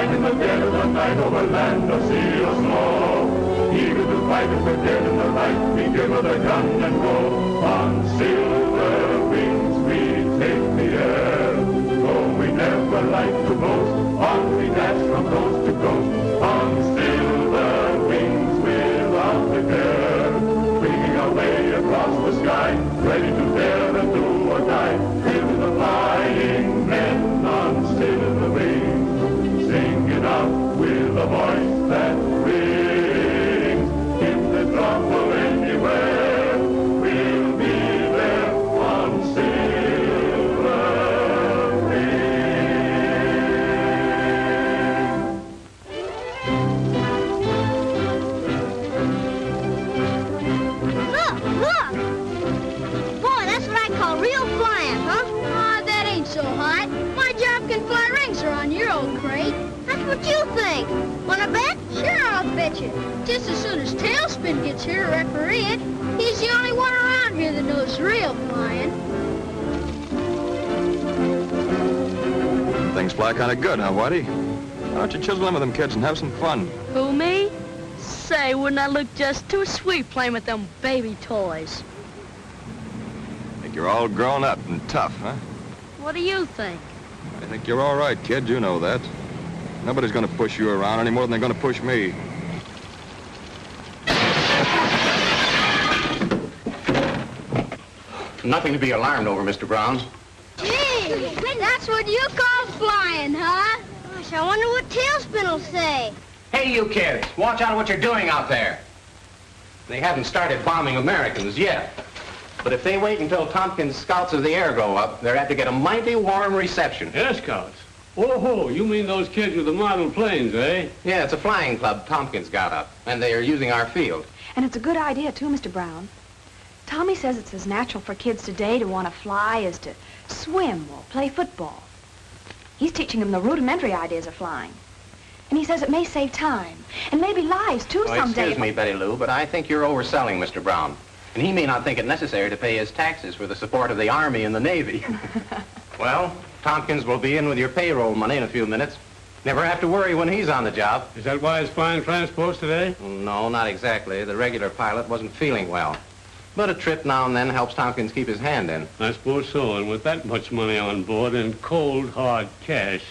fight in the dead of the night over land or sea or snow. Eager to fight if we're dead in the night, we give her the gun and go. On silver wings we take the air, though we never like to boast. On we dash from coast to coast, on silver wings without a care. Swinging our way across the sky, ready to dare and do or die. With the flying men on silver wings, singing out with a voice that rings. If there's trouble anywhere, we'll be there on silver wings. Look! Boy, that's what I call real flying, huh? Aw, that ain't so hot. My job can fly rings around your old crate. That's what you think. Wanna bet? Sure, I'll bet you. Just as soon as Tailspin gets here to referee it, he's the only one around here that knows real flying. Things fly kind of good, huh, Whitey? Why don't you chisel in with them kids and have some fun? Who, me? Say, wouldn't I look just too sweet playing with them baby toys? Think you're all grown up and tough, huh? What do you think? I think you're all right, kid. You know that. Nobody's gonna push you around any more than they're gonna push me. Nothing to be alarmed over, Mr. Brown. Gee, that's what you call flying, huh? Gosh, I wonder what Tailspin will say. Hey, you kids, watch out what you're doing out there. They haven't started bombing Americans yet. But if they wait until Tompkins' Scouts of the Air go up, they're apt to get a mighty warm reception. Air Scouts? Oh, you mean those kids with the model planes, eh? Yeah, it's a flying club Tompkins got up, and they are using our field. And it's a good idea, too, Mr. Brown. Tommy says it's as natural for kids today to want to fly as to swim or play football. He's teaching them the rudimentary ideas of flying. And he says it may save time, and maybe lives, too, someday. Excuse me, Betty Lou, but I think you're overselling Mr. Brown. And he may not think it necessary to pay his taxes for the support of the Army and the Navy. Well, Tompkins will be in with your payroll money in a few minutes. Never have to worry when he's on the job. Is that why he's flying transports today? No, not exactly. The regular pilot wasn't feeling well. But a trip now and then helps Tompkins keep his hand in. I suppose so, and with that much money on board and cold, hard cash,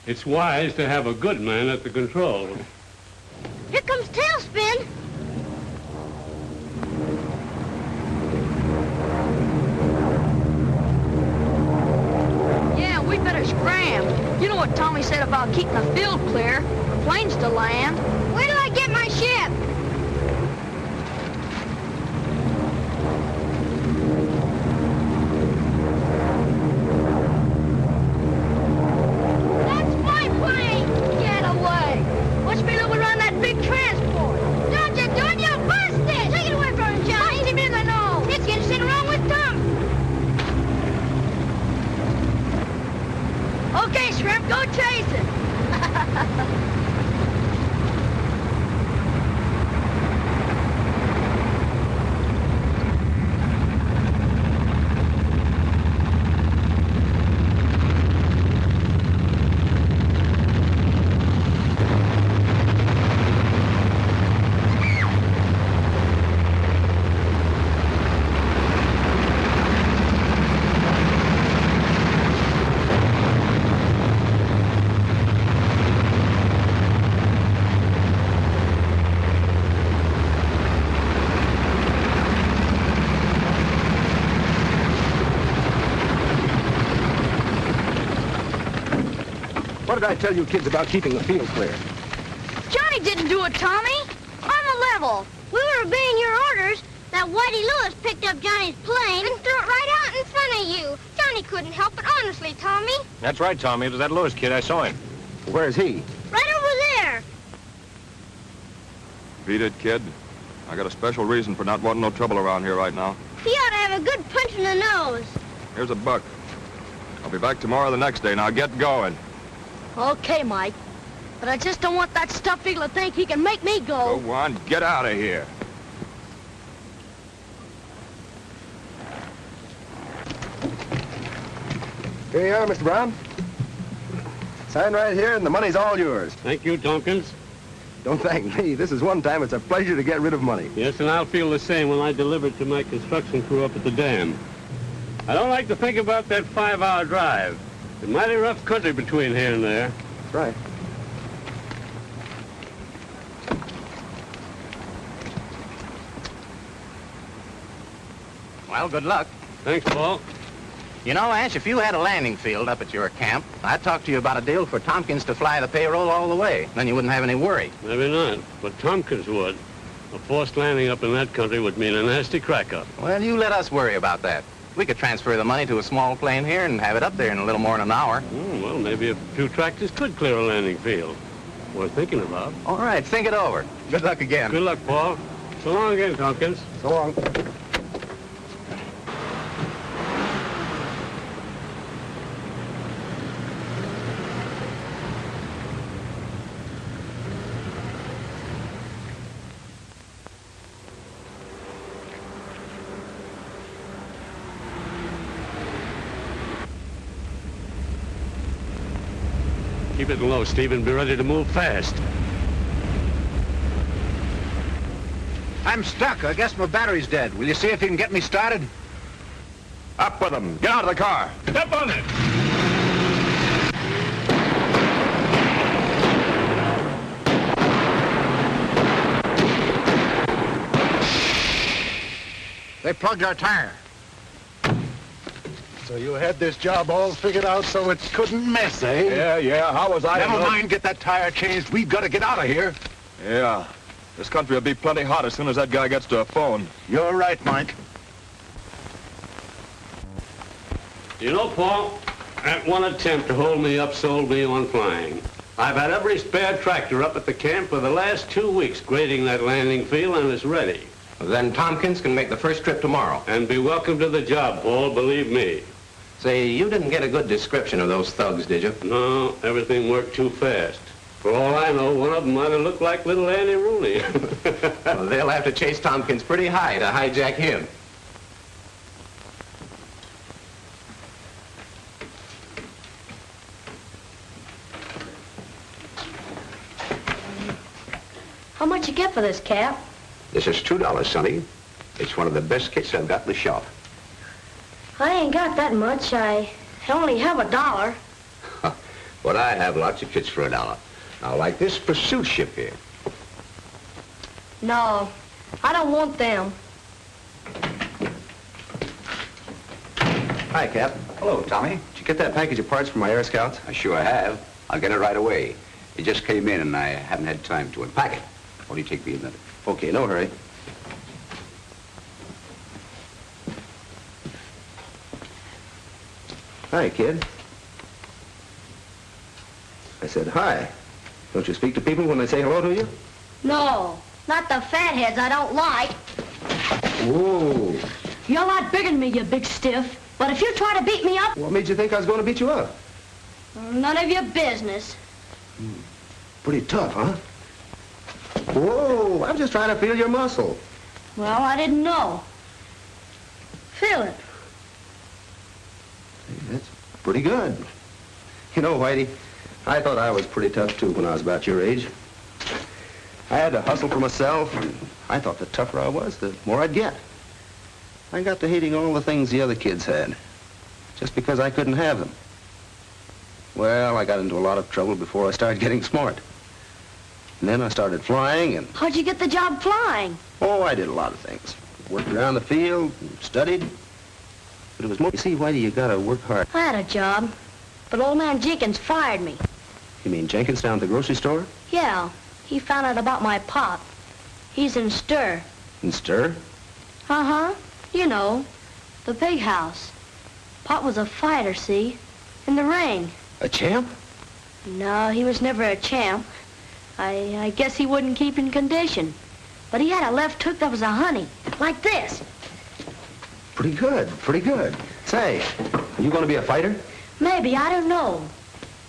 it's wise to have a good man at the controls. Here comes Tailspin. Yeah, we better scram. You know what Tommy said about keeping the field clear for planes to land. Where do I get my ship? That's my plane! Get away! Watch me loop around that big transport. Don't you do it, you'll burst it! Take it away from him, Johnny! Punch him in the nose! It's getting sitting wrong with Tom! Okay, Shrimp, go chase it. What did I tell you kids about keeping the field clear? Johnny didn't do it, Tommy. On the level. We were obeying your orders. That Whitey Lewis picked up Johnny's plane and threw it right out in front of you. Johnny couldn't help it, honestly, Tommy. That's right, Tommy. It was that Lewis kid. I saw him. Where's he? Right over there. Beat it, kid. I got a special reason for not wanting no trouble around here right now. He ought to have a good punch in the nose. Here's a buck. I'll be back tomorrow or the next day. Now get going. Okay, Mike. But I just don't want that stuffed eagle to think he can make me go. Go on, get out of here. Here you are, Mr. Brown. Sign right here, and the money's all yours. Thank you, Tompkins. Don't thank me. This is one time it's a pleasure to get rid of money. Yes, and I'll feel the same when I deliver it to my construction crew up at the dam. I don't like to think about that 5-hour drive. It's a mighty rough country between here and there. That's right. Well, good luck. Thanks, Paul. You know, Ash, if you had a landing field up at your camp, I'd talk to you about a deal for Tompkins to fly the payroll all the way. Then you wouldn't have any worry. Maybe not, but Tompkins would. A forced landing up in that country would mean a nasty crack-up. Well, you let us worry about that. We could transfer the money to a small plane here and have it up there in a little more than an hour. Well, maybe a few tractors could clear a landing field. Worth thinking about. All right, think it over. Good luck again. Good luck, Paul. So long again, Tompkins. So long. Keep it low, Stephen. Be ready to move fast. I'm stuck. I guess my battery's dead. Will you see if you can get me started? Up with them. Get out of the car. Step on it. They plugged our tire. So you had this job all figured out so it couldn't miss, eh? Yeah. How was I? Never mind, get that tire changed. We've got to get out of here. Yeah. This country will be plenty hot as soon as that guy gets to a phone. You're right, Mike. You know, Paul, that one attempt to hold me up sold me on flying. I've had every spare tractor up at the camp for the last 2 weeks grading that landing field, and it's ready. Then Tompkins can make the first trip tomorrow. And be welcome to the job, Paul, believe me. Say, you didn't get a good description of those thugs, did you? No, everything worked too fast. For all I know, one of them might have looked like little Annie Rooney. Well, they'll have to chase Tompkins pretty high to hijack him. How much you get for this, Cap? This is $2, Sonny. It's one of the best kits I've got in the shop. I ain't got that much. I only have $1. But I have lots of kits for $1. Now, like this pursuit ship here. No, I don't want them. Hi, Cap. Hello, Tommy. Did you get that package of parts from my Air Scouts? I sure have. I'll get it right away. It just came in and I haven't had time to unpack it. Only take me a minute. Okay, no hurry. Hi, kid. I said hi. Don't you speak to people when they say hello to you? No, not the fatheads I don't like. Whoa. You're a lot bigger than me, you big stiff. But if you try to beat me up... What made you think I was going to beat you up? None of your business. Pretty tough, huh? Whoa, I'm just trying to feel your muscle. Well, I didn't know. Feel it. That's pretty good. You know, Whitey, I thought I was pretty tough, too, when I was about your age. I had to hustle for myself, and I thought the tougher I was, the more I'd get. I got to hating all the things the other kids had, just because I couldn't have them. Well, I got into a lot of trouble before I started getting smart. And then I started flying, and... How'd you get the job flying? Oh, I did a lot of things. Worked around the field, and studied. But it was more... You see, Whitey, you gotta work hard. I had a job, but old man Jenkins fired me. You mean Jenkins down at the grocery store? Yeah, he found out about my pop. He's in Stir. In Stir? Uh-huh. You know, the big house. Pop was a fighter, see? In the ring. A champ? No, he was never a champ. I guess he wouldn't keep in condition. But he had a left hook that was a honey. Like this. Pretty good, pretty good. Say, are you gonna be a fighter? Maybe, I don't know.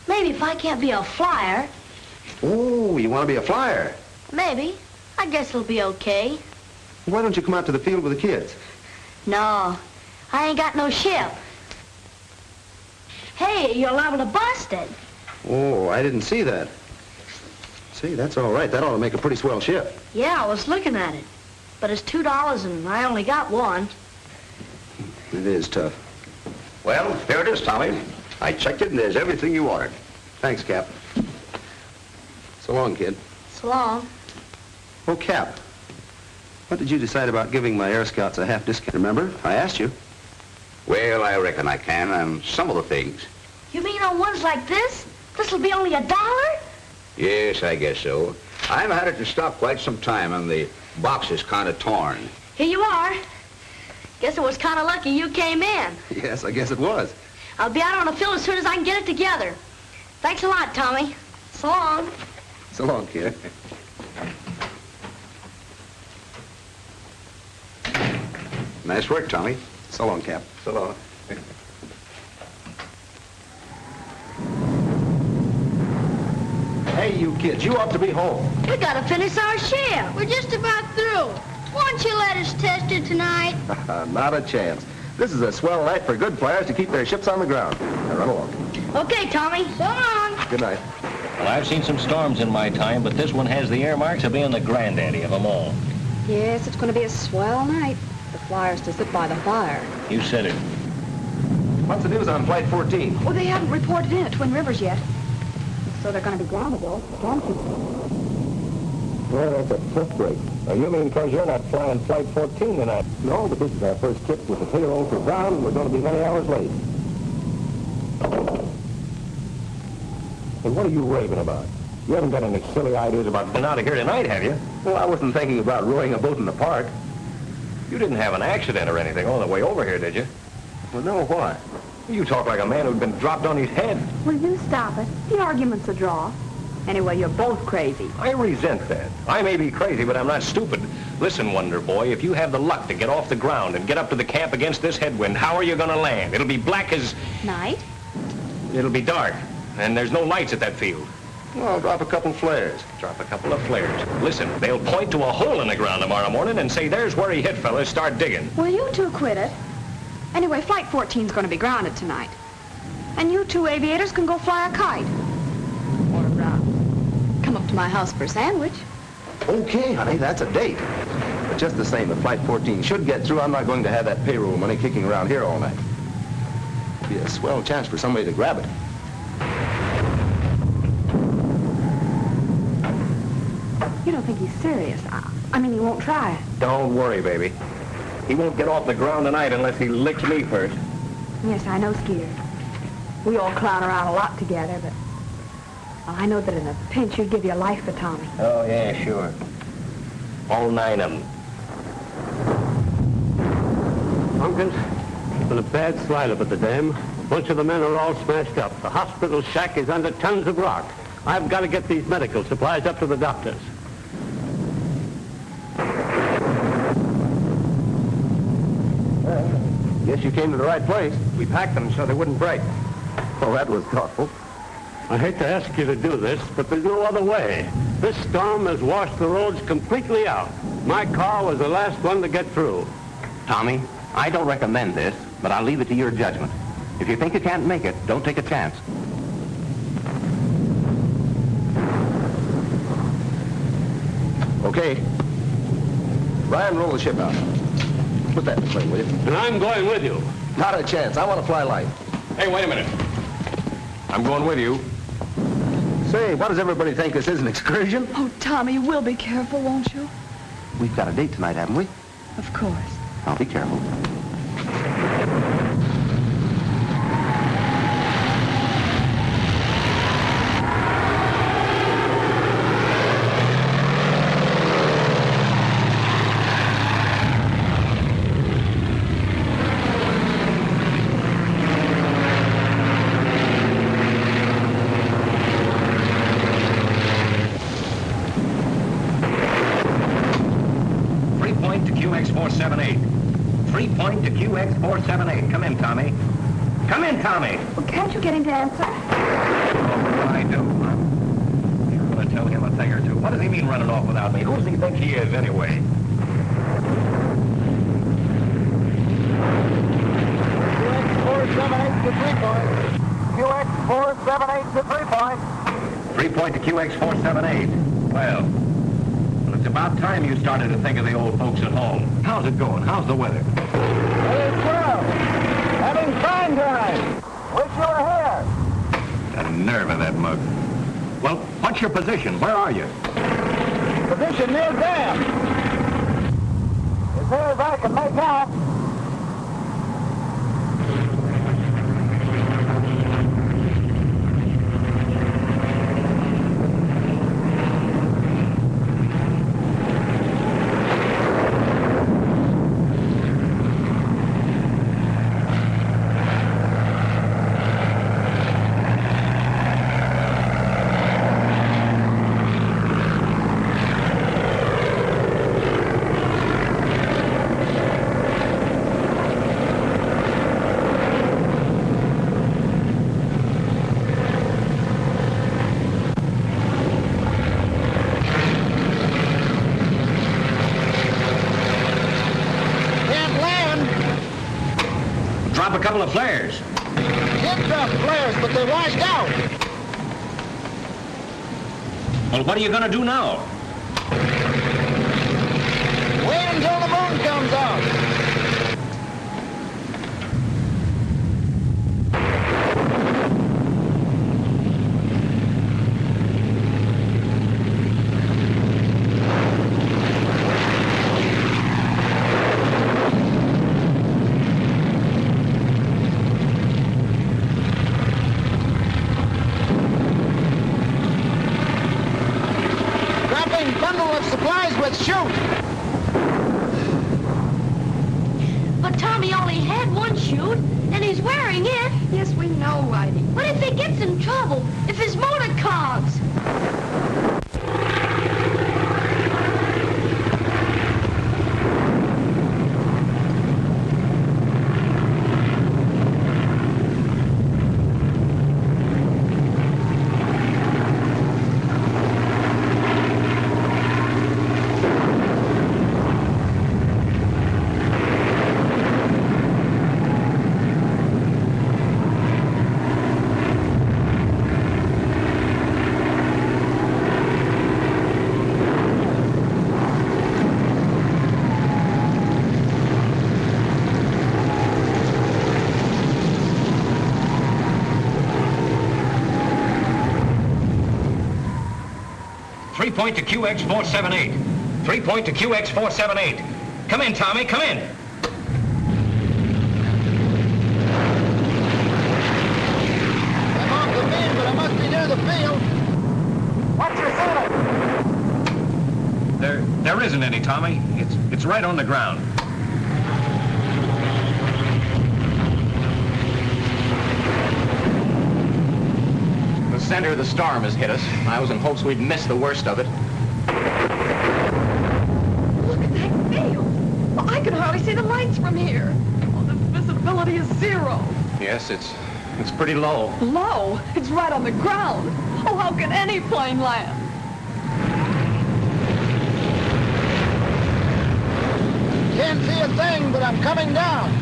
Maybe if I can't be a flyer. Oh, you want to be a flyer? Maybe. I guess it'll be okay. Why don't you come out to the field with the kids? No, I ain't got no ship. Hey, you're liable to bust it. Oh, I didn't see that. See, that's all right. That ought to make a pretty swell ship. Yeah, I was looking at it. But it's $2 and I only got one. It is tough. Well, here it is, Tommy. I checked it, and there's everything you ordered. Thanks, Cap. So long, kid. So long. Oh, Cap. What did you decide about giving my Air Scouts a half discount? Remember? I asked you. Well, I reckon I can on some of the things. You mean on ones like this? This'll be only $1? Yes, I guess so. I've had it in stock quite some time, and the box is kind of torn. Here you are. Guess it was kind of lucky you came in. Yes, I guess it was. I'll be out on the field as soon as I can get it together. Thanks a lot, Tommy. So long. So long, kid. Nice work, Tommy. So long, Cap. So long. Hey, you kids, you ought to be home. We gotta finish our shift. We're just about through. Why don't you let us test it tonight? Not a chance. This is a swell night for good flyers to keep their ships on the ground. Now run along. Okay, Tommy. So long. Good night. Well, I've seen some storms in my time, but this one has the earmarks of being the granddaddy of them all. Yes, it's going to be a swell night. The flyers to sit by the fire. You said it. What's the news on Flight 14? Well, they haven't reported in at Twin Rivers yet. So they're going to be grounded, though. Well, that's a fifth break. You mean because you're not flying Flight 14 tonight? No, but this is our first trip with the payroll for Brown, and we're going to be many hours late. And what are you raving about? You haven't got any silly ideas about being out of here tonight, have you? Well, I wasn't thinking about rowing a boat in the park. You didn't have an accident or anything on the way over here, did you? Well, no, why? You talk like a man who'd been dropped on his head. Will you stop it? The argument's a draw. Anyway, you're both crazy. I resent that. I may be crazy, but I'm not stupid. Listen, Wonder Boy, if you have the luck to get off the ground and get up to the camp against this headwind, how are you going to land? It'll be black as... Night? It'll be dark, and there's no lights at that field. Well, I'll drop a couple flares. Drop a couple of flares. Listen, they'll point to a hole in the ground tomorrow morning and say, there's where he hit, fellas. Start digging. Well, you two quit it. Anyway, Flight 14's going to be grounded tonight. And you two aviators can go fly a kite. Or come up to my house for a sandwich. Okay, honey, that's a date. But just the same, if Flight 14 should get through, I'm not going to have that payroll money kicking around here all night. It'd be a swell chance for somebody to grab it. You don't think he's serious? I mean, he won't try it. Don't worry, baby. He won't get off the ground tonight unless he licks me first. Yes, I know, Skeeter. We all clown around a lot together, but... Well, I know that in a pinch you'd give your life for Tommy. Oh, yeah, sure. All 9 of them. Tompkins, it's been a bad slide up at the dam. A bunch of the men are all smashed up. The hospital shack is under tons of rock. I've got to get these medical supplies up to the doctors. Guess you came to the right place. We packed them so they wouldn't break. Well, that was thoughtful. I hate to ask you to do this, but there's no other way. This storm has washed the roads completely out. My car was the last one to get through. Tommy, I don't recommend this, but I'll leave it to your judgment. If you think you can't make it, don't take a chance. Okay. Ryan, roll the ship out. Put that in the plane, will you? And I'm going with you. Not a chance. I want to fly light. Hey, wait a minute. I'm going with you. Say, what does everybody think? This is an excursion? Oh, Tommy, you will be careful, won't you? We've got a date tonight, haven't we? Of course. I'll be careful. 478. 3 point to QX478. Come in, Tommy. Come in, Tommy. Well, can't you get him to answer? Oh, I do. I'm going to tell him a thing or two. What does he mean running off without me? Who does he think he is, anyway? QX478 to 3 point. QX QX478 to 3-point. 3-point to QX478. Well, it's about time you started to think of the old folks at home. How's it going? How's the weather? Hey, swell. Having fine time. Wish you were here. The nerve of that mug. Well, what's your position? Where are you? Position near dam. As near as I can make out. Drop a couple of flares. Did drop flares, but they washed out. Well, what are you going to do now? Wait until the moon comes out. Bundle of supplies, let's shoot! But Tommy only had one chute, and he's wearing it. Yes, we know, Whitey. What if he gets in trouble? If his motor clogs? Point to QX478. 3-point to QX478. Come in, Tommy, come in. I'm off the beam, but I must be near the field. What's your signal? There isn't any, Tommy. It's right on the ground. The center of the storm has hit us. I was in hopes we'd miss the worst of it. Look at that field. Well, I can hardly see the lights from here. Oh, the visibility is 0. Yes, it's pretty low. Low? It's right on the ground. Oh, how can any plane land? Can't see a thing, but I'm coming down.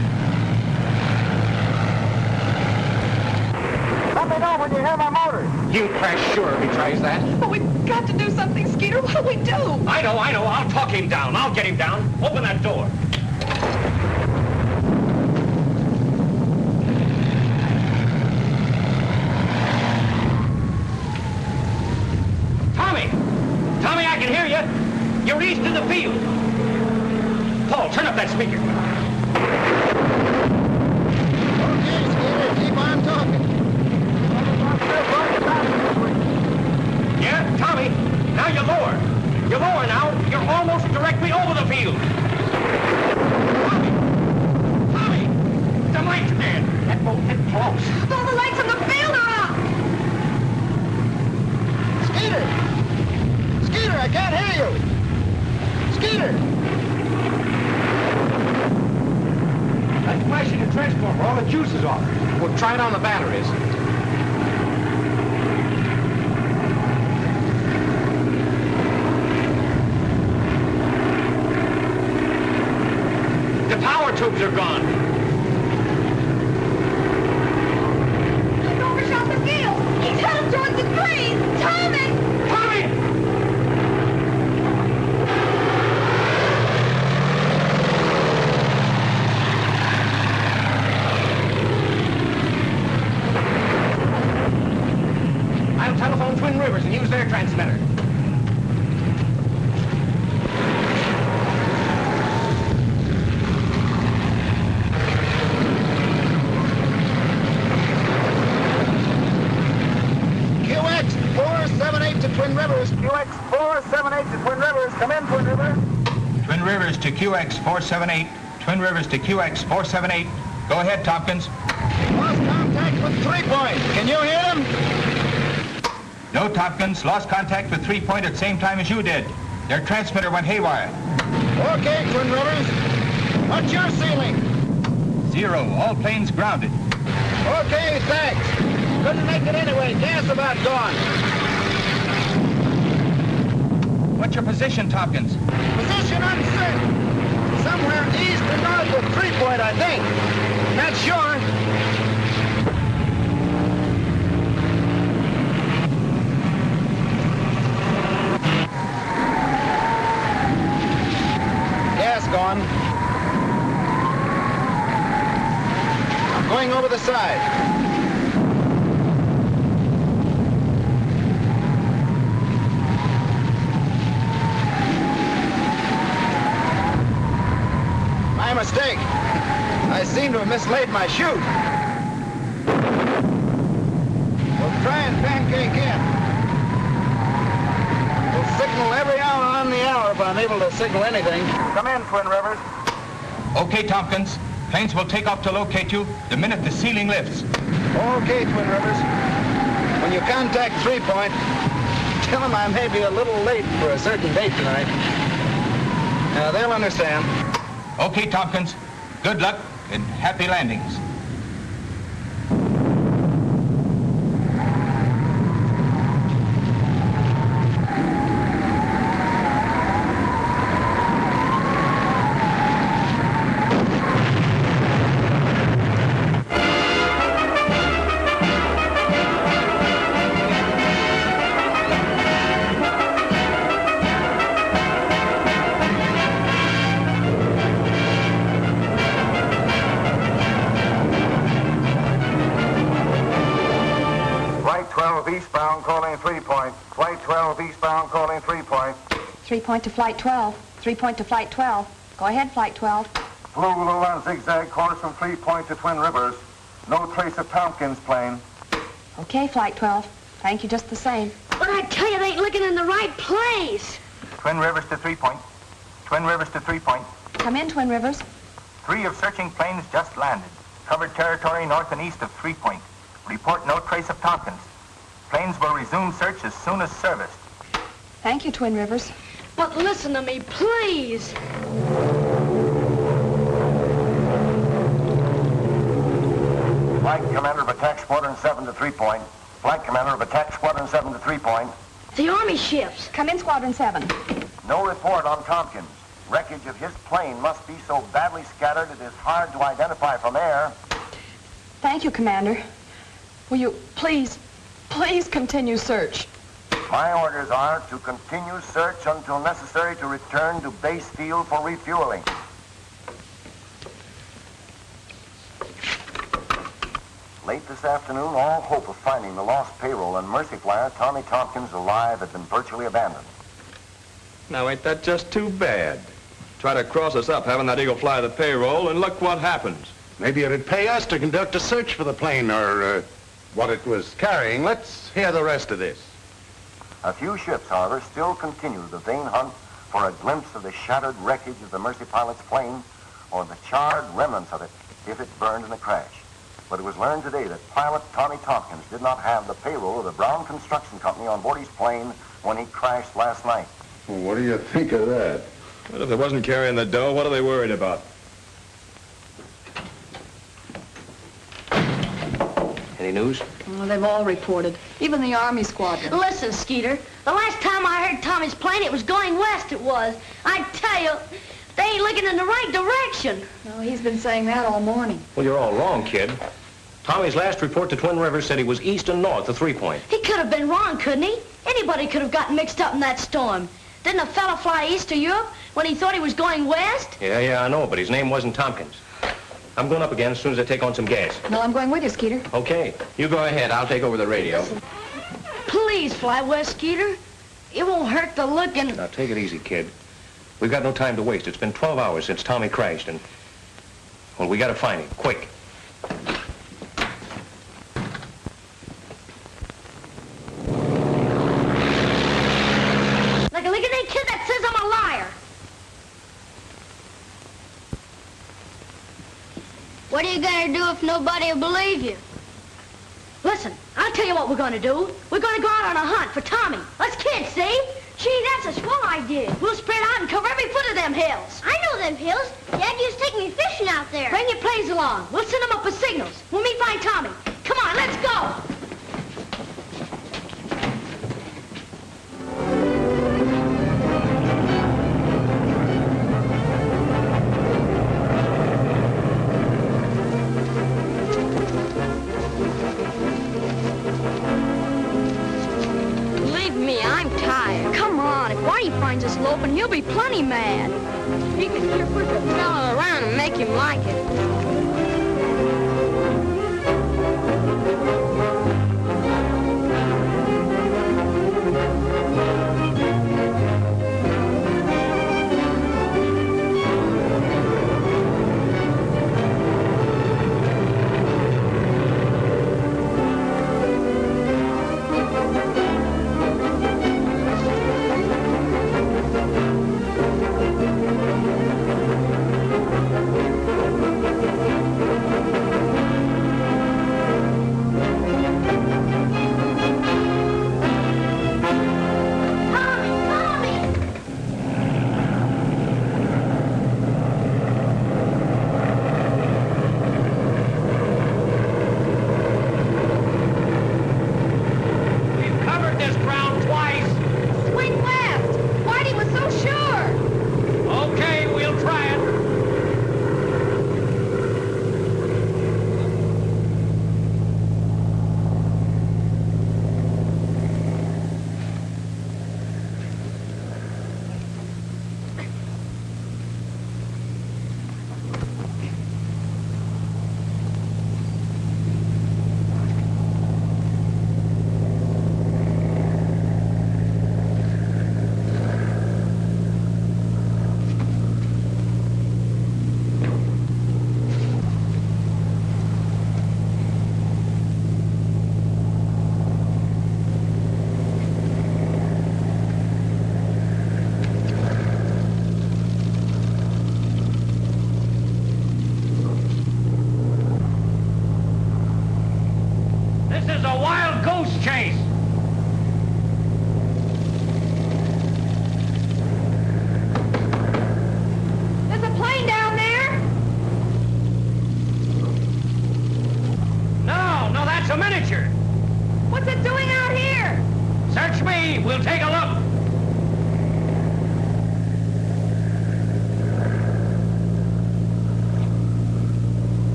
Let me know when you hear my motor. He'll crash sure if he tries that. But we've got to do something, Skeeter. What do we do? I know. I'll talk him down. I'll get him down. Open that door. Tommy! Tommy, I can hear you. You're east of the field. Paul, turn up that speaker. Okay, Skeeter, keep on talking. Yeah, Tommy, now you're lower. You're lower now. You're almost directly over the field. Tommy! The lights, man. That boat hit close. All the lights on the field are out. Skeeter! Skeeter, I can't hear you! Skeeter! That's flashing the transformer. All the juice is off. We'll try it on the batteries. The power tubes are gone. It overshot the field. Use their transmitter. QX 478 to Twin Rivers. QX 478 to Twin Rivers. Come in, Twin Rivers. Twin Rivers to QX 478. Twin Rivers to QX 478. Go ahead, Tompkins. Lost contact with 3 Point. Can you hear them? No, Tompkins. Lost contact with 3 Point at the same time as you did. Their transmitter went haywire. Okay, Twin Rivers. What's your ceiling? 0. All planes grounded. Okay, thanks. Couldn't make it anyway. Gas about gone. What's your position, Tompkins? Position uncertain. Somewhere east or north of 3 Point, I think. Not sure. Gas gone. I'm going over the side. My mistake. I seem to have mislaid my chute. We'll try and pancake in. We'll signal every hour on the hour if I'm able to signal anything. Come in, Twin Rivers. Okay, Tompkins. Planes will take off to locate you the minute the ceiling lifts. Okay, Twin Rivers. When you contact 3 Point, tell them I may be a little late for a certain date tonight. They'll understand. Okay, Tompkins. Good luck and happy landings. Eastbound calling 3 Point. Flight 12 eastbound calling 3 Point. 3 Point to Flight 12. 3 Point to Flight 12. Go ahead, Flight 12. Flew on zigzag course from 3 Point to Twin Rivers. No trace of Tompkins' plane. Okay, Flight 12. Thank you just the same. But I tell you, they ain't looking in the right place. Twin Rivers to 3 Point. Twin Rivers to 3 Point. Come in, Twin Rivers. 3 of searching planes just landed. Covered territory north and east of 3 Point. Report no trace of Tompkins. Planes will resume search as soon as serviced. Thank you, Twin Rivers. But listen to me, please. Flight Commander of Attack Squadron 7 to 3 Point. Flight Commander of Attack Squadron 7 to 3 Point. The Army ships. Come in, Squadron 7. No report on Tompkins. Wreckage of his plane must be so badly scattered it is hard to identify from air. Thank you, Commander. Will you please continue search? My orders are to continue search until necessary to return to base field for refueling. Late this afternoon, all hope of finding the lost payroll and Mercy Flyer Tommy Tompkins alive had been virtually abandoned. Now, ain't that just too bad? Try to cross us up having that eagle fly the payroll, and look what happens. Maybe it'd pay us to conduct a search for the plane or what it was carrying. Let's hear the rest of this. A few ships, however, still continue the vain hunt for a glimpse of the shattered wreckage of the Mercy pilot's plane or the charred remnants of it if it burned in the crash. But it was learned today that pilot Tommy Tompkins did not have the payroll of the Brown Construction Company on board his plane when he crashed last night. Well, what do you think of that? Well, if they wasn't carrying the dough, what are they worried about? Any news? Oh, they've all reported. Even the Army squadron. Listen, Skeeter, the last time I heard Tommy's plane, it was going west, it was. I tell you, they ain't looking in the right direction. Oh, he's been saying that all morning. Well, you're all wrong, kid. Tommy's last report to Twin Rivers said he was east and north of 3 Point. He could have been wrong, couldn't he? Anybody could have gotten mixed up in that storm. Didn't a fella fly east of Europe when he thought he was going west? Yeah, I know, but his name wasn't Tompkins. I'm going up again as soon as I take on some gas. No, I'm going with you, Skeeter. Okay. You go ahead. I'll take over the radio. please fly west, Skeeter. It won't hurt to look and... Now, take it easy, kid. We've got no time to waste. It's been 12 hours since Tommy crashed, and... well, we gotta find him, quick. Like a lick-a-day kid that says I'm a liar. What are you gonna do if nobody will believe you? Listen, I'll tell you what we're gonna do. We're gonna go out on a hunt for Tommy. Us kids, see? Gee, that's a swell idea. We'll spread out and cover every foot of them hills. I know them hills. Dad used to take me fishing out there. Bring your planes along. We'll send them up with signals when we find Tommy. Come on, let's go. Finds us loping, he'll be plenty mad. You can sure push a fellow around and make him like it.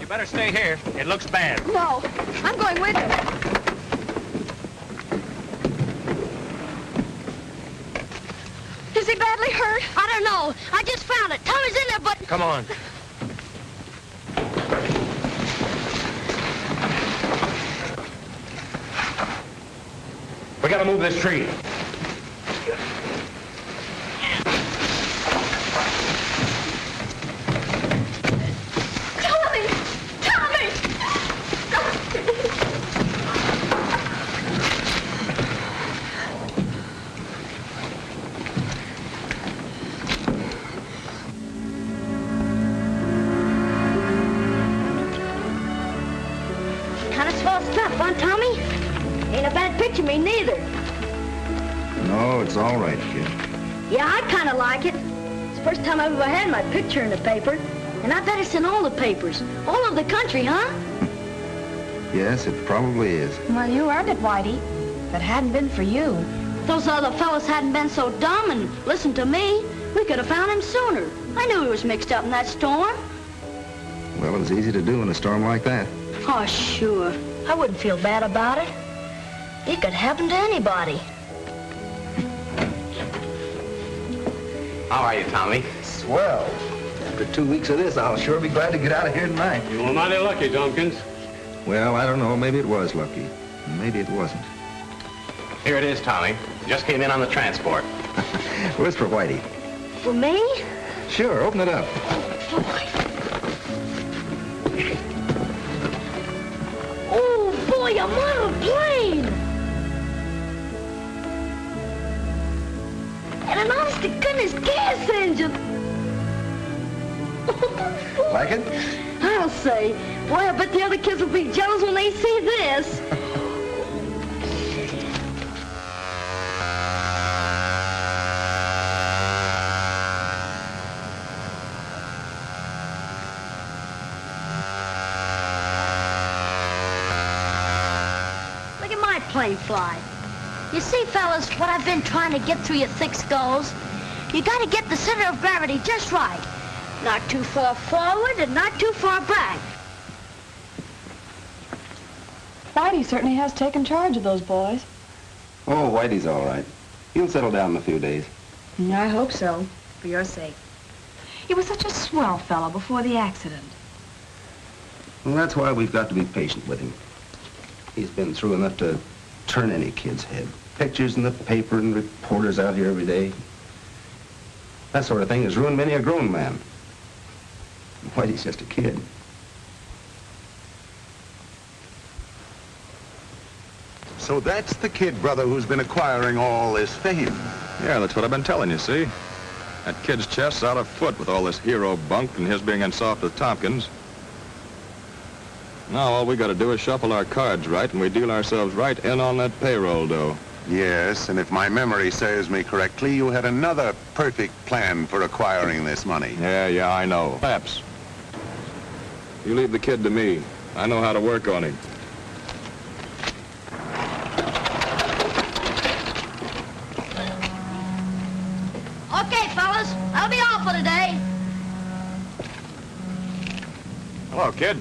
Better stay here. It looks bad. No, I'm going with him. Is he badly hurt? I don't know. I just found it. Tommy's in there, but... Come on. We gotta move this tree. It's all right, kid. Yeah, I kind of like it. It's the first time I've ever had my picture in the paper. And I bet it's in all the papers. All over the country, huh? Yes, it probably is. Well, you earned it, Whitey. If it hadn't been for you. If those other fellas hadn't been so dumb and listened to me, we could have found him sooner. I knew he was mixed up in that storm. Well, it was easy to do in a storm like that. Oh, sure. I wouldn't feel bad about it. It could happen to anybody. How are you, Tommy? Swell. After 2 weeks of this, I'll sure be glad to get out of here tonight. You were mighty lucky, Tompkins. Well, I don't know. Maybe it was lucky. Maybe it wasn't. Here it is, Tommy. Just came in on the transport. Where's for Whitey? For me? Sure, open it up. Oh, boy, a model plane! And an honest-to-goodness gas engine! Like it? I'll say. Boy, I bet the other kids will be jealous when they see this. Look at my plane fly. You see, fellas, what I've been trying to get through your thick skulls? You gotta get the center of gravity just right. Not too far forward and not too far back. Whitey certainly has taken charge of those boys. Oh, Whitey's all right. He'll settle down in a few days. I hope so, for your sake. He was such a swell fellow before the accident. Well, that's why we've got to be patient with him. He's been through enough to turn any kid's head. Pictures in the paper and reporters out here every day. That sort of thing has ruined many a grown man. Whitey's just a kid. So that's the kid, brother, who's been acquiring all this fame. Yeah, that's what I've been telling you, see? That kid's chest's out of foot with all this hero bunk and his being in soft with Tompkins. Now all we got to do is shuffle our cards right, and we deal ourselves right in on that payroll dough. Yes, and if my memory serves me correctly, you had another perfect plan for acquiring this money. Yeah, I know. Perhaps. You leave the kid to me. I know how to work on him. Okay, fellas, that'll be all for today. Hello, kid.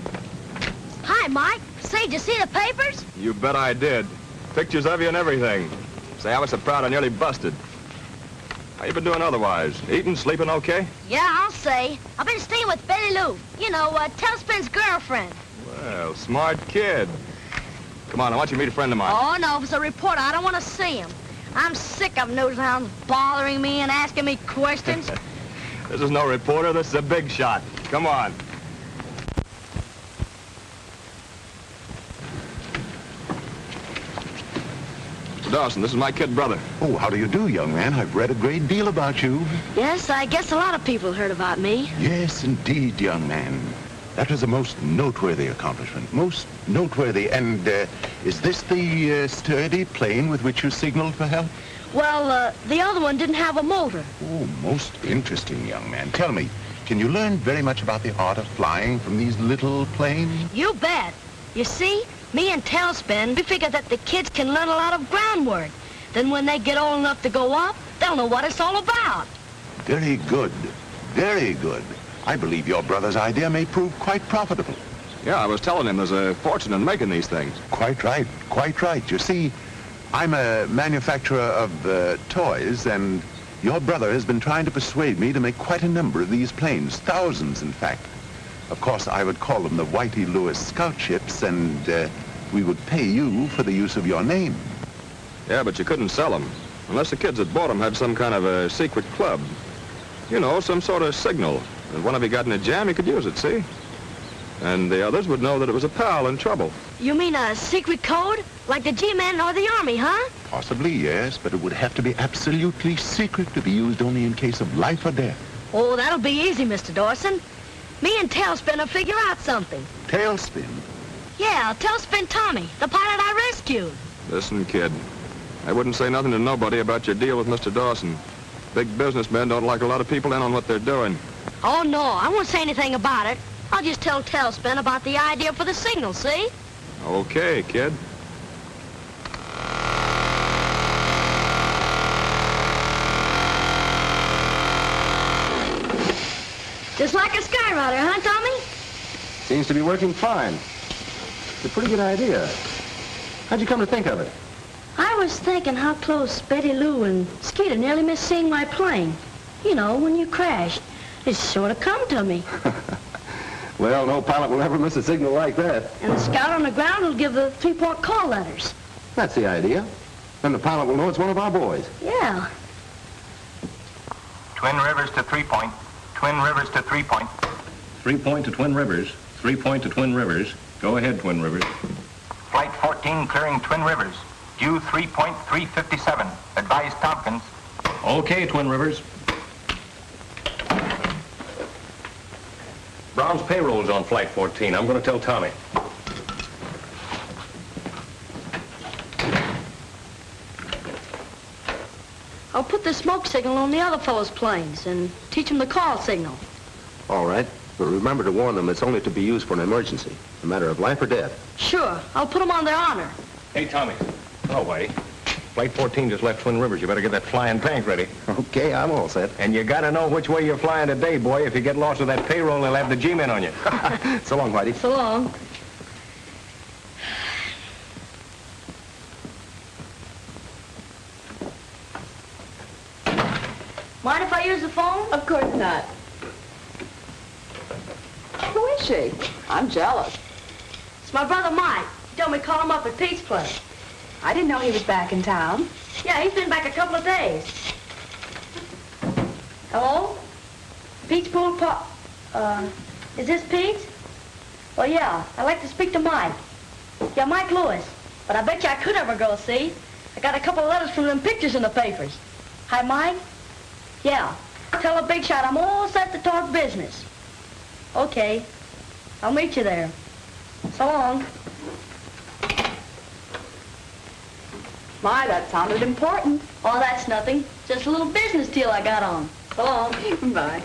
Hi, Mike. Say, did you see the papers? You bet I did. Pictures of you and everything. Say, I was so proud I nearly busted. How you been doing otherwise? Eating, sleeping okay? Yeah, I'll say. I've been staying with Betty Lou. You know, Tailspin's girlfriend. Well, smart kid. Come on, I want you to meet a friend of mine. Oh, no, if it's a reporter, I don't want to see him. I'm sick of nose hounds bothering me and asking me questions. This is no reporter, this is a big shot. Come on. Dawson, this is my kid brother. Oh, how do you do, young man? I've read a great deal about you. Yes, I guess a lot of people heard about me. Yes, indeed, young man. That was a most noteworthy accomplishment. Most noteworthy. And is this the sturdy plane with which you signaled for help? Well, the other one didn't have a motor. Oh, most interesting, young man. Tell me, can you learn very much about the art of flying from these little planes? You bet. You see, me and Tailspin, we figure that the kids can learn a lot of groundwork. Then when they get old enough to go up, they'll know what it's all about. Very good. Very good. I believe your brother's idea may prove quite profitable. Yeah, I was telling him there's a fortune in making these things. Quite right. Quite right. You see, I'm a manufacturer of toys, and your brother has been trying to persuade me to make quite a number of these planes. Thousands, in fact. Of course, I would call them the Whitey Lewis scout ships, and we would pay you for the use of your name. Yeah, but you couldn't sell them. Unless the kids that bought them had some kind of a secret club. You know, some sort of signal. If one of you got in a jam, you could use it, see? And the others would know that it was a pal in trouble. You mean a secret code? Like the G-Men or the Army, huh? Possibly, yes, but it would have to be absolutely secret to be used only in case of life or death. Oh, that'll be easy, Mr. Dawson. Me and Tailspin will figure out something. Tailspin? Yeah, Tailspin Tommy, the pilot I rescued. Listen, kid, I wouldn't say nothing to nobody about your deal with Mr. Dawson. Big businessmen don't like a lot of people in on what they're doing. Oh, no, I won't say anything about it. I'll just tell Tailspin about the idea for the signal, see? Okay, kid. Just like a skyrider, huh, Tommy? Seems to be working fine. It's a pretty good idea. How'd you come to think of it? I was thinking how close Betty Lou and Skeeter nearly missed seeing my plane. You know, when you crashed. It sort of come to me. Well, no pilot will ever miss a signal like that. And the scout on the ground will give the 3-point call letters. That's the idea. Then the pilot will know it's one of our boys. Yeah. Twin Rivers to 3-point. Twin Rivers to 3-point. 3-point to Twin Rivers. 3-point to Twin Rivers. Go ahead, Twin Rivers. Flight 14 clearing Twin Rivers. Due 3.357. Advise Tompkins. Okay, Twin Rivers. Brown's payroll's on Flight 14. I'm going to tell Tommy. I'll put the smoke signal on the other fellow's planes and teach them the call signal. All right. But remember to warn them it's only to be used for an emergency. A matter of life or death. Sure. I'll put them on their honor. Hey, Tommy. Oh, Whitey. Flight 14 just left Twin Rivers. You better get that flying tank ready. Okay, I'm all set. And you got to know which way you're flying today, boy. If you get lost with that payroll, they'll have the G-men on you. So long, Whitey. So long. Mind if I use the phone? Of course not. Who is she? I'm jealous. It's my brother Mike. He told me to call him up at Pete's place. I didn't know he was back in town. Yeah, he's been back a couple of days. Hello? Pete's pool is this Pete? Well, yeah, I'd like to speak to Mike. Yeah, Mike Lewis. But I bet you I could ever go, see? I got a couple of letters from them pictures in the papers. Hi, Mike? Yeah. Tell the big shot I'm all set to talk business. Okay. I'll meet you there. So long. My, that sounded important. Oh, that's nothing. Just a little business deal I got on. So long. Bye.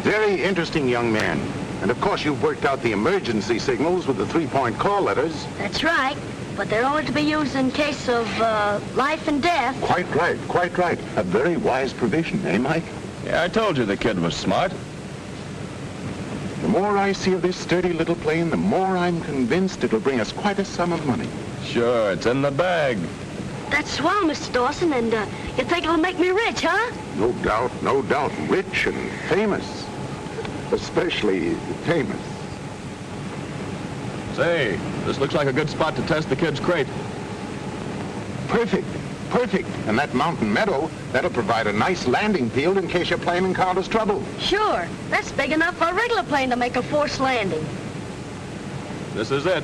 Very interesting young man. And of course you've worked out the emergency signals with the 3-point call letters. That's right. But they're only to be used in case of life and death. Quite right, quite right. A very wise provision, eh, Mike? Yeah, I told you the kid was smart. The more I see of this sturdy little plane, the more I'm convinced it'll bring us quite a sum of money. Sure, it's in the bag. That's swell, Mr. Dawson, and you think it'll make me rich, huh? No doubt, no doubt. Rich and famous. Especially famous. Say, this looks like a good spot to test the kid's crate. Perfect, perfect. And that mountain meadow, that'll provide a nice landing field in case your plane encounters trouble. Sure. That's big enough for a regular plane to make a forced landing. This is it.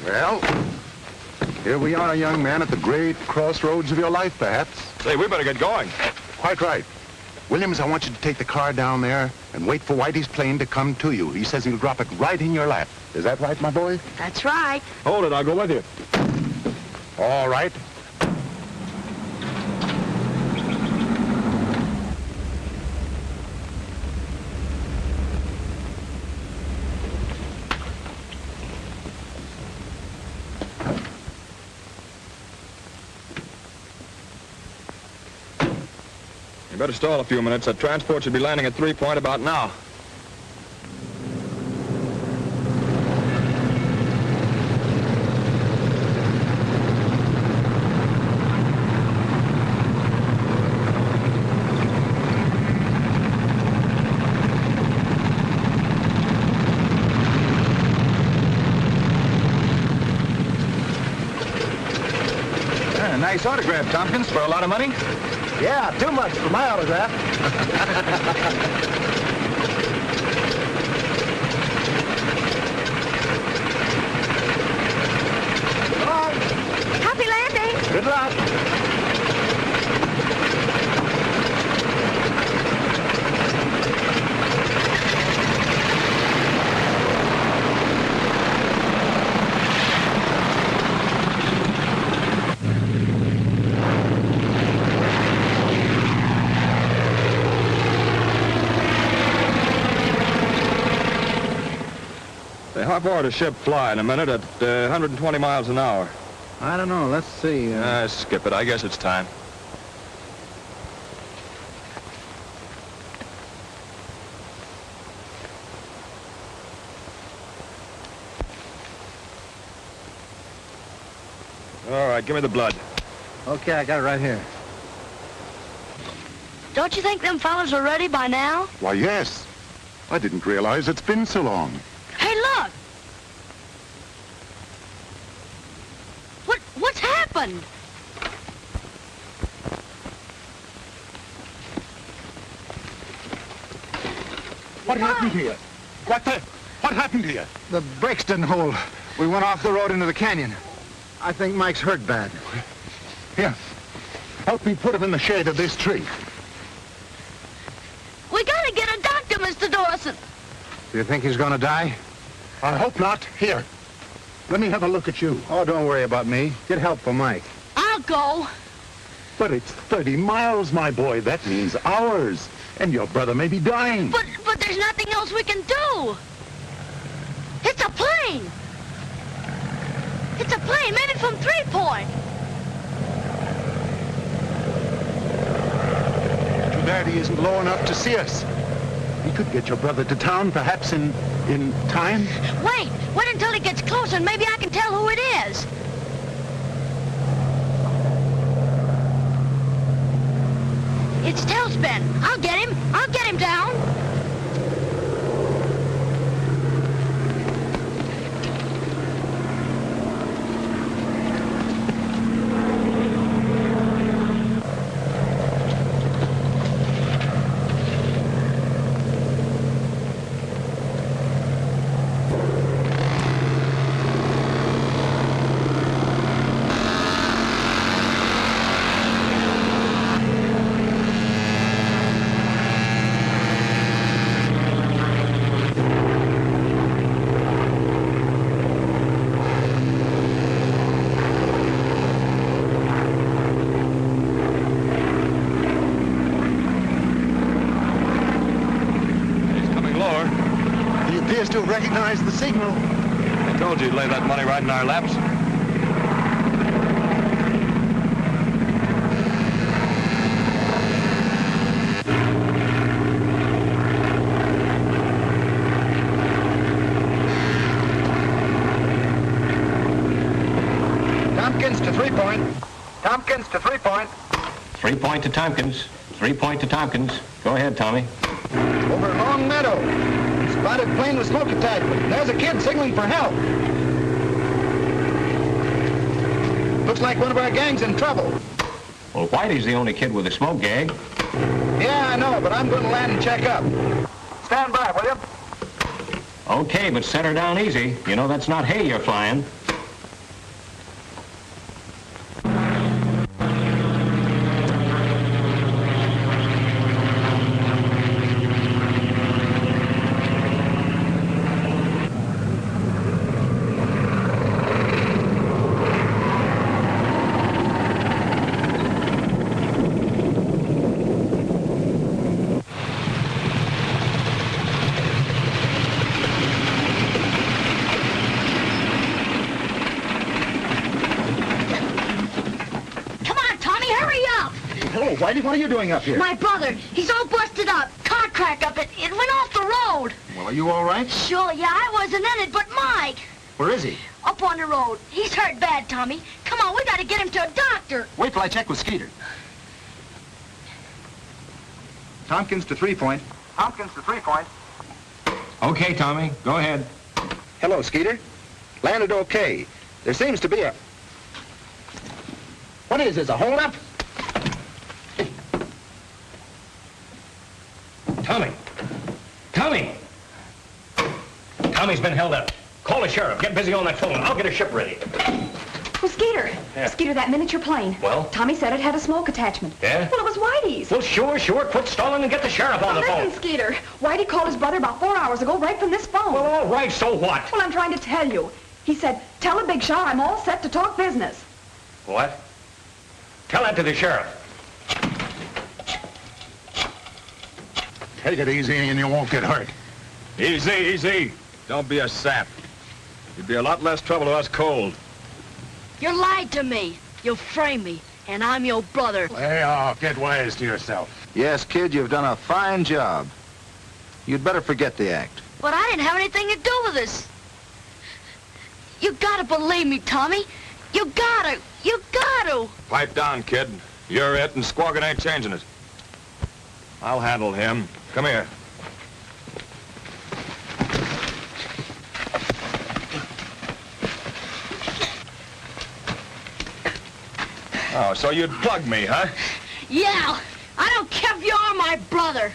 Well, here we are, young man, at the great crossroads of your life, perhaps. Say, we better get going. Quite right. Williams, I want you to take the car down there and wait for Whitey's plane to come to you. He says he'll drop it right in your lap. Is that right, my boy? That's right. Hold it, I'll go with you. All right. You better stall a few minutes. That transport should be landing at 3-point about now. Nice autograph, Tompkins, for a lot of money. Yeah, too much for my autograph. Happy landing. Good luck. How far does ship fly in a minute at 120 miles an hour? I don't know. Let's see. Skip it. I guess it's time. All right, give me the blood. Okay, I got it right here. Don't you think them fellas are ready by now? Why, yes. I didn't realize it's been so long. Hey, look! What's happened? What happened here? What happened here? The brakes didn't hold. We went off the road into the canyon. I think Mike's hurt bad. Here. Help me put him in the shade of this tree. We gotta get a doctor, Mr. Dawson. Do you think he's gonna die? I hope not. Here. Let me have a look at you. Oh, don't worry about me. Get help for Mike. I'll go. But it's 30 miles, my boy. That means hours. And your brother may be dying. But there's nothing else we can do. It's a plane. It's a plane, maybe from 3 Point. Too bad he isn't low enough to see us. We could get your brother to town, perhaps in time. Wait until he gets closer and maybe I can tell who it is. It's Tailspin. I'll get him down. To recognize the signal. I told you to lay that money right in our laps. Tompkins to 3 Point. Tompkins to 3 Point. 3 Point to Tompkins. 3 Point to Tompkins. Go ahead, Tommy. Over Long Meadow. Spotted plane with smoke attachment. There's a kid signaling for help. Looks like one of our gang's in trouble. Well, Whitey's the only kid with a smoke gag. Yeah, I know, but I'm going to land and check up. Stand by, will you? Okay, but set her down easy. You know that's not hay you're flying. Whitey, what are you doing up here? My brother, he's all busted up. Car crack up. It went off the road. Well, are you all right? Sure, yeah, I wasn't in it, but Mike. Where is he? Up on the road. He's hurt bad, Tommy. Come on, we gotta get him to a doctor. Wait till I check with Skeeter. Tompkins to 3 Point. Tompkins to 3 Point. Okay, Tommy, go ahead. Hello, Skeeter. Landed okay. There seems to be a... What is this, a holdup? Tommy! Tommy! Tommy's been held up. Call the sheriff. Get busy on that phone. I'll get a ship ready. Well, Skeeter. Yeah. Skeeter, that miniature plane. Well? Tommy said it had a smoke attachment. Yeah? Well, it was Whitey's. Well, sure. Quit stalling and get the sheriff on the phone. Listen, Skeeter. Whitey called his brother about 4 hours ago right from this phone. Well, all right, so what? Well, I'm trying to tell you. He said, tell the big shot I'm all set to talk business. What? Tell that to the sheriff. Take it easy and you won't get hurt. Easy. Don't be a sap. You'd be a lot less trouble to us cold. You lied to me. You framed me. And I'm your brother. Hey, oh, get wise to yourself. Yes, kid, you've done a fine job. You'd better forget the act. But I didn't have anything to do with this. You gotta believe me, Tommy. You gotta. You gotta. Pipe down, kid. You're it, and Squawkin' ain't changing it. I'll handle him. Come here. Oh, so you'd plug me, huh? Yeah. I don't care if you are my brother.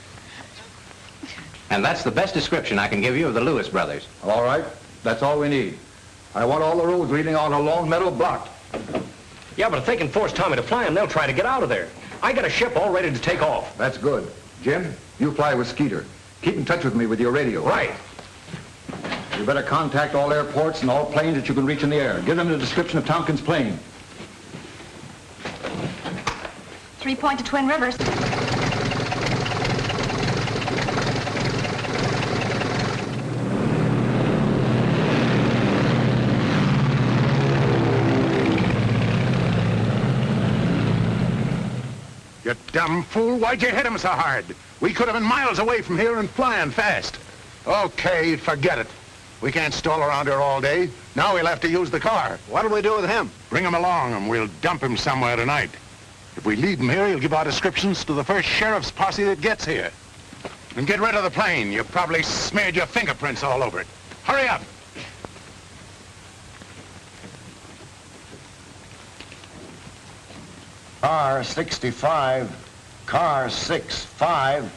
And that's the best description I can give you of the Lewis brothers. All right, that's all we need. I want all the roads leading on to Lone Meadow blocked. Yeah, but if they can force Tommy to fly him, they'll try to get out of there. I got a ship all ready to take off. That's good. Jim, you fly with Skeeter. Keep in touch with me with your radio. Right. You better contact all airports and all planes that you can reach in the air. Give them the description of Tompkins' plane. 3 Point to Twin Rivers. You dumb fool, why'd you hit him so hard? We could have been miles away from here and flying fast. Okay, forget it. We can't stall around here all day. Now we'll have to use the car. What'll we do with him? Bring him along and we'll dump him somewhere tonight. If we leave him here, he'll give our descriptions to the first sheriff's posse that gets here. And get rid of the plane. You probably smeared your fingerprints all over it. Hurry up. Car 65, car 65,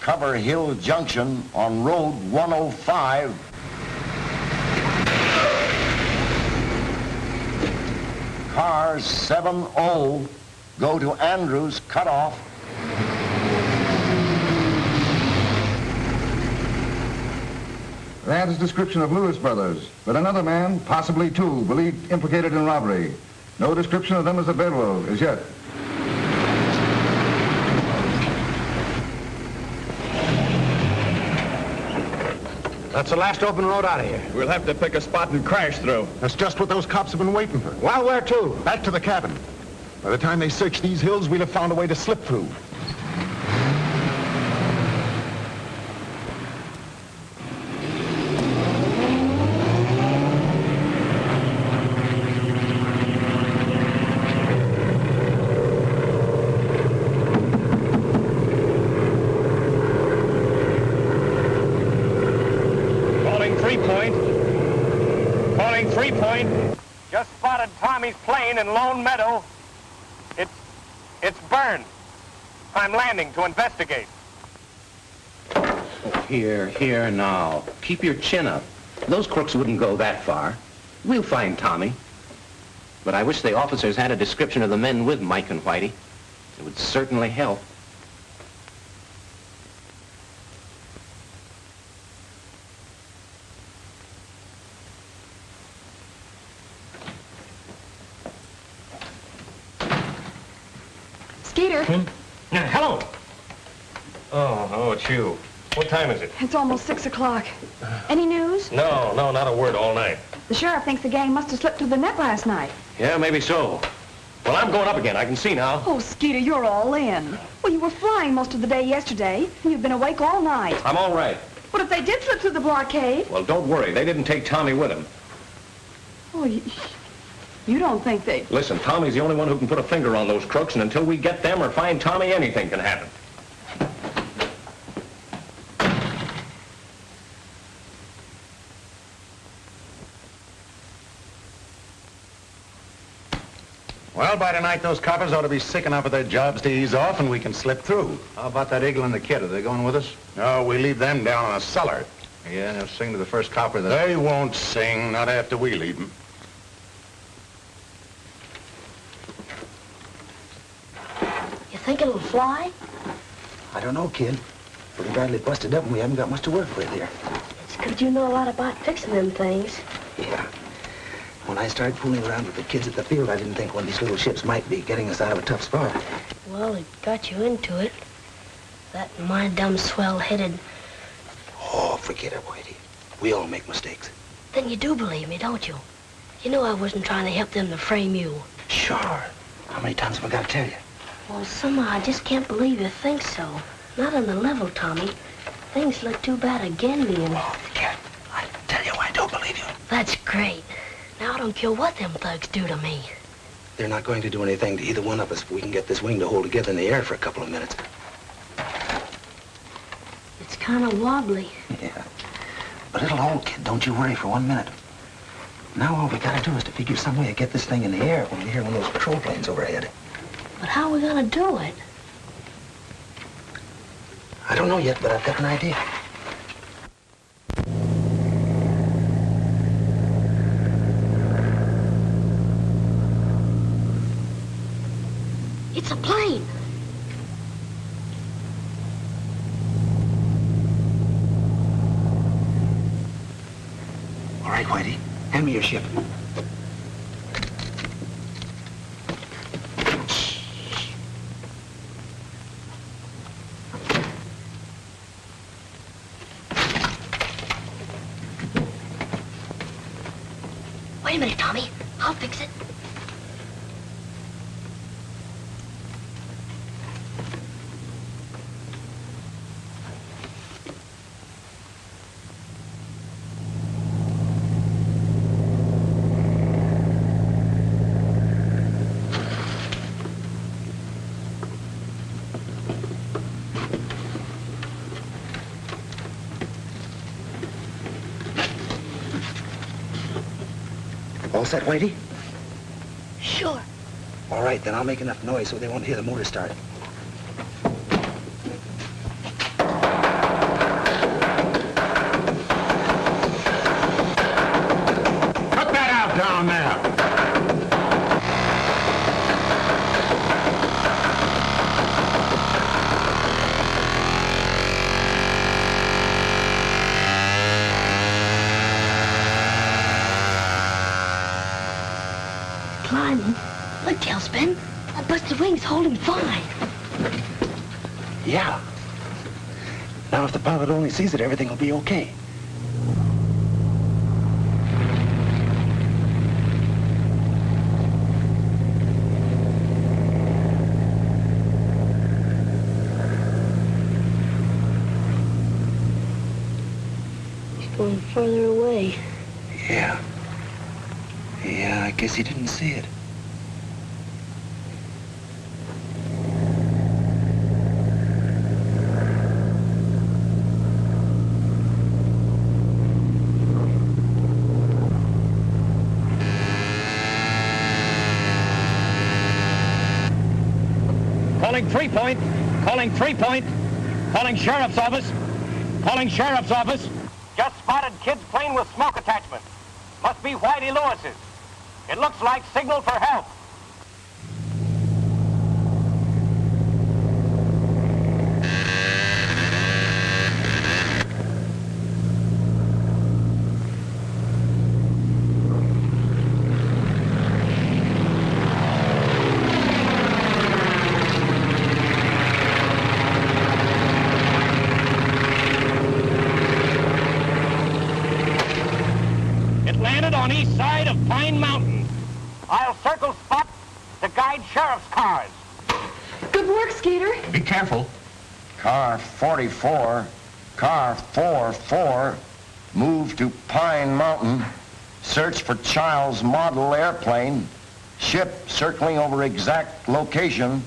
Cover Hill Junction on Road 105. Car 70, go to Andrews, cut off. That is description of Lewis brothers, but another man, possibly two, believed implicated in robbery. No description of them as available as yet. That's the last open road out of here. We'll have to pick a spot and crash through. That's just what those cops have been waiting for. Well, where to? Back to the cabin. By the time they search these hills, we'll have found a way to slip through. Just spotted Tommy's plane in Lone Meadow. It's burned. I'm landing to investigate. Oh, here now. Keep your chin up. Those crooks wouldn't go that far. We'll find Tommy. But I wish the officers had a description of the men with Mike and Whitey. It would certainly help. Skeeter. Hello. Oh, it's you. What time is it? It's almost 6 o'clock. Any news? No, not a word all night. The sheriff thinks the gang must have slipped through the net last night. Yeah, maybe so. Well, I'm going up again. I can see now. Oh, Skeeter, you're all in. Well, you were flying most of the day yesterday, and you've been awake all night. I'm all right. What if they did slip through the blockade? Well, don't worry. They didn't take Tommy with them. Oh, you don't think they... Listen, Tommy's the only one who can put a finger on those crooks, and until we get them or find Tommy, anything can happen. Well, by tonight, those coppers ought to be sick enough of their jobs to ease off, and we can slip through. How about that Eagle and the kid? Are they going with us? No, we leave them down in the cellar. Yeah, they'll sing to the first copper that... They won't sing, not after we leave them. You think it'll fly? I don't know, kid. Pretty badly busted up and we haven't got much to work with here. It's good you know a lot about fixing them things. Yeah. When I started fooling around with the kids at the field, I didn't think one of these little ships might be getting us out of a tough spot. Well, it got you into it. That and my dumb swell-headed... Oh, forget it, Whitey. We all make mistakes. Then you do believe me, don't you? You know I wasn't trying to help them to frame you. Sure. How many times have I got to tell you? Well, somehow I just can't believe you think so. Not on the level, Tommy. Things look too bad again me and... Oh, forget. I tell you, I don't believe you. That's great. Now I don't care what them thugs do to me. They're not going to do anything to either one of us if we can get this wing to hold together in the air for a couple of minutes. It's kind of wobbly. Yeah. But it'll hold, kid. Don't you worry for 1 minute. Now all we gotta do is to figure some way to get this thing in the air when we hear one of those patrol planes overhead. But how are we gonna do it? I don't know yet, but I've got an idea. It's a plane. All right, Whitey. Hand me your ship. Wait a minute, Tommy. I'll fix it. All set, Whitey? Sure. All right, then I'll make enough noise so they won't hear the motor start. Cut that out down there. Climbing. Look, Tailspin. That busted wing's holding fine. Yeah. Now, if the pilot only sees it, everything will be okay. It's going further away. Yeah. Yeah, I guess he didn't see it. Calling 3-point. Calling 3-point. Calling sheriff's office. Calling sheriff's office. Just spotted kid's plane with smoke attachment. Must be Whitey Lewis's. It looks like signal for help. On east side of Pine Mountain. I'll circle spot to guide sheriff's cars. Good work, Skeeter. Be careful. Car 44, car 44, move to Pine Mountain. Search for child's model airplane. Ship circling over exact location.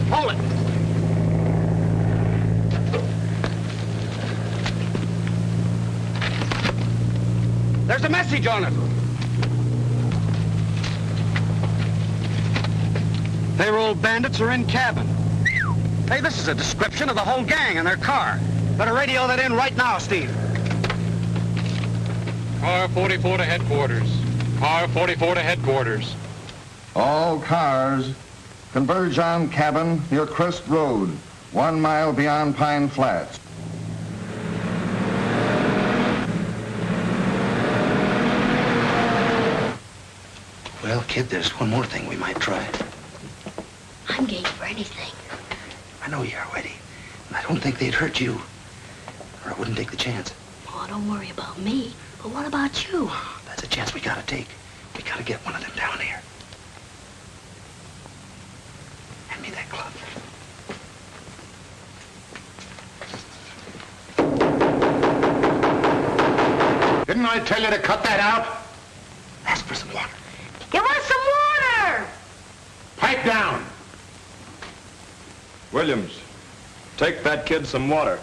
Hold it. There's a message on it. Payroll bandits are in cabin. Hey, this is a description of the whole gang and their car. Better radio that in right now, Steve. Car 44 to headquarters. Car 44 to headquarters. All cars converge on cabin near Crest Road, 1 mile beyond Pine Flats. Well, kid, there's one more thing we might try. I'm game for anything. I know you are, Whitey. And I don't think they'd hurt you. Or I wouldn't take the chance. Oh, don't worry about me. But what about you? That's a chance we gotta take. We gotta get one of them down here. Hand me that club. Didn't I tell you to cut that out? Ask for some water. Give us some water! Pipe down. Williams, take that kid some water.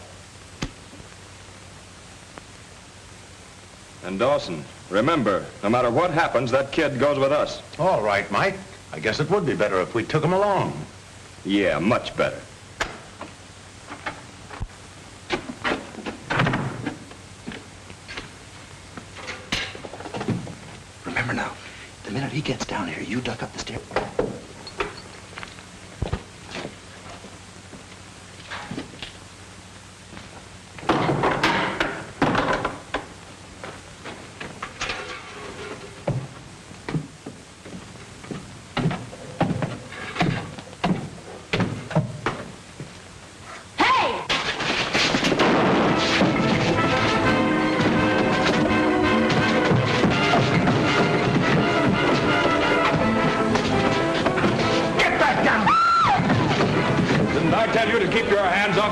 And Dawson, remember, no matter what happens, that kid goes with us. All right, Mike. I guess it would be better if we took him along. Yeah, much better. Remember now, the minute he gets down here, you duck up the stairs.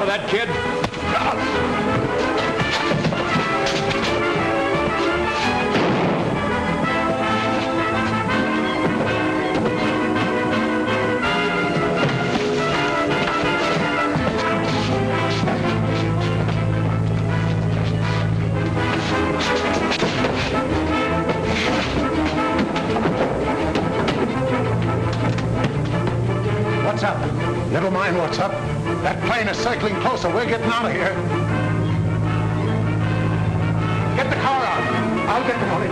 That kid? What's up? Never mind what's up. That plane is circling closer. We're getting out of here. Get the car out. I'll get the money.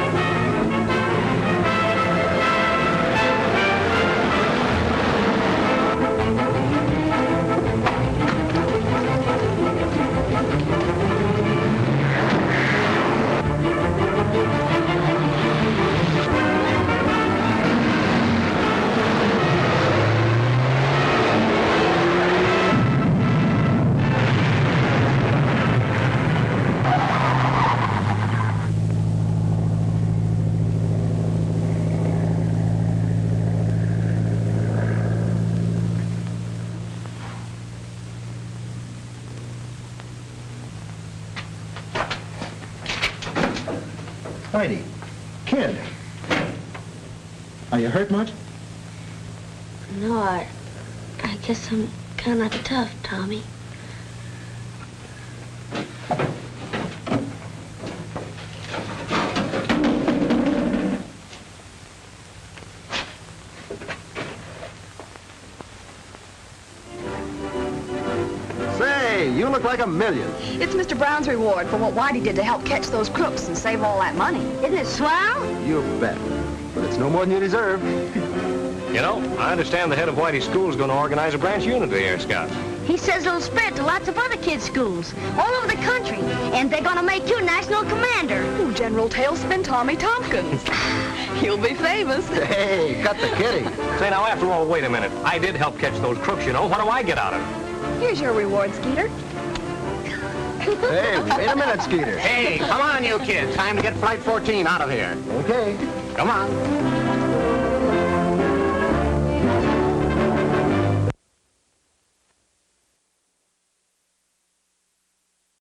Whitey, kid, are you hurt much? No, I guess I'm kind of tough, Tommy. You look like a million. It's Mr. Brown's reward for what Whitey did to help catch those crooks and save all that money. Isn't it swell? You bet. But it's no more than you deserve. You know, I understand the head of Whitey's school is going to organize a branch unit of the Air Scouts. He says it'll spread to lots of other kids' schools all over the country, and they're going to make you national commander. Ooh, General Tailspin Tommy Tompkins. He'll be famous. Hey, cut the kidding. Say, now, after all, wait a minute. I did help catch those crooks, you know. What do I get out of it? Here's your reward, Skeeter. Hey, wait a minute, Skeeter. Hey, come on, you kids. Time to get Flight 14 out of here. Okay. Come on.